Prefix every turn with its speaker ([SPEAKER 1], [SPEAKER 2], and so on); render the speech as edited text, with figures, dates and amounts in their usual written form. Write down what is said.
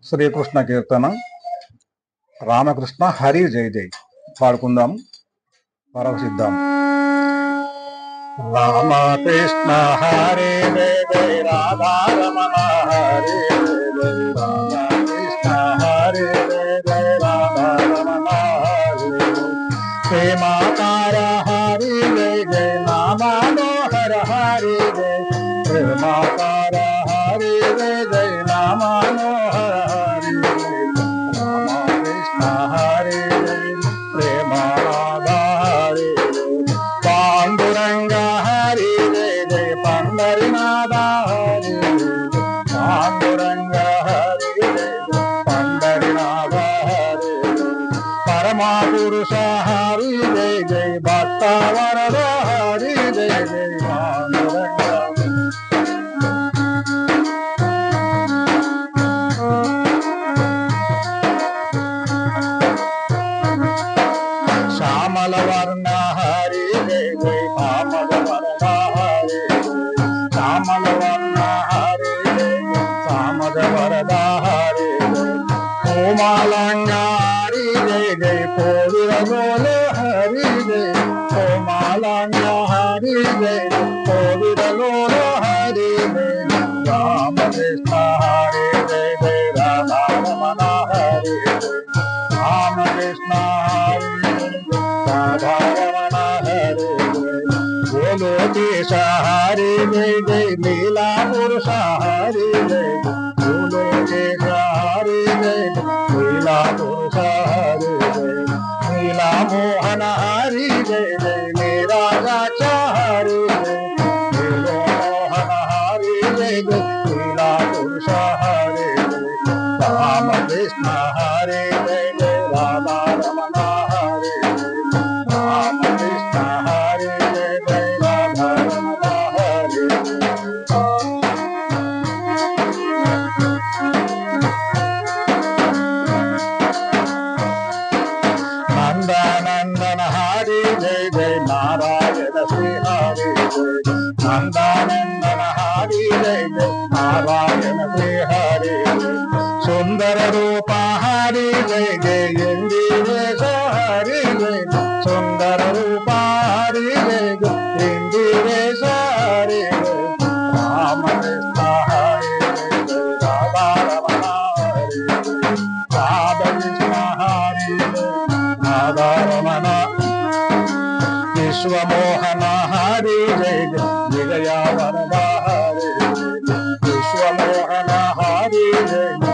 [SPEAKER 1] శ్రీకృష్ణ కీర్తన. రామకృష్ణ హరి జై జై పాడుకుందాం, పరవశిద్దాం. రామకృష్ణ హరి జై జై, రాధారమణ హరి జై జై, రామకృష్ణ హరి జై జై, రాధారమణ హరి ప్రేమాకార హరి జై జై, నామనోహర హరి జై, ప్రేమాకార హరి జై జై, నామనోహర హరి జై, రామకృష్ణ హరి జై, ప్రేమానాథ హరి జై, పాండురంగ హరి జై జై, పండరినాథ హరి జై, పాండురంగ హరి జై జై, పండరినాథ హరి జై, పరమపురుష హరి జై జై, భక్త వరద హరి జై జై, పాండురంగ శ్యామల వర్ణ హరి జై జై, పామద వరద హరి జై, శ్యామల వర్ణ హరి జై జై, సామద వరద హరి జై, కోమలంగ హరి జై జై, కోవిరగోల హరి జై, కోమలంగ హరి జై జై, కోవిరగోల హరి జై, రామకృష్ణ హరి జై జై, రాధారమణ హరి జై, రామకృష్ణ హరి రాధారమణ హరి జై, గోలోకేశ హరి జై జై, లీలా పురుష హరి జై, గోలోకేశ హరి జై జై, లీలా పురుష హరి జై, లీలా మోహన హరి జై జై, నీరాజాక్ష హరి జై, మోహన హరి జై జై, లీలా పురుష హరి జై, రామకృష్ణ హరి జై జై, రాధారమణ హరి జై, రామకృష్ణ హరి జై జై, రాధారమణ హరి జై. నందనందన హరి జై జై, నారాయణ శ్రీ హరి జై, నందనందన హరి జై జై, నారాయణ శ్రీ హరి జై, సుందర రూప హరి జై జై, ఇందిరేశ హరి జై, సుందర రూప హరి జై జై, ఇందిరేశ హరి జై, రామకృష్ణ హరి జై జై, రాధారమణ హరి జై, రాధకృష్ణ హరి జై, రాధారమణ, విశ్వమోహన హరి జై జై, విజయ వరద హరి జై, విశ్వమోహన హరి జై జై,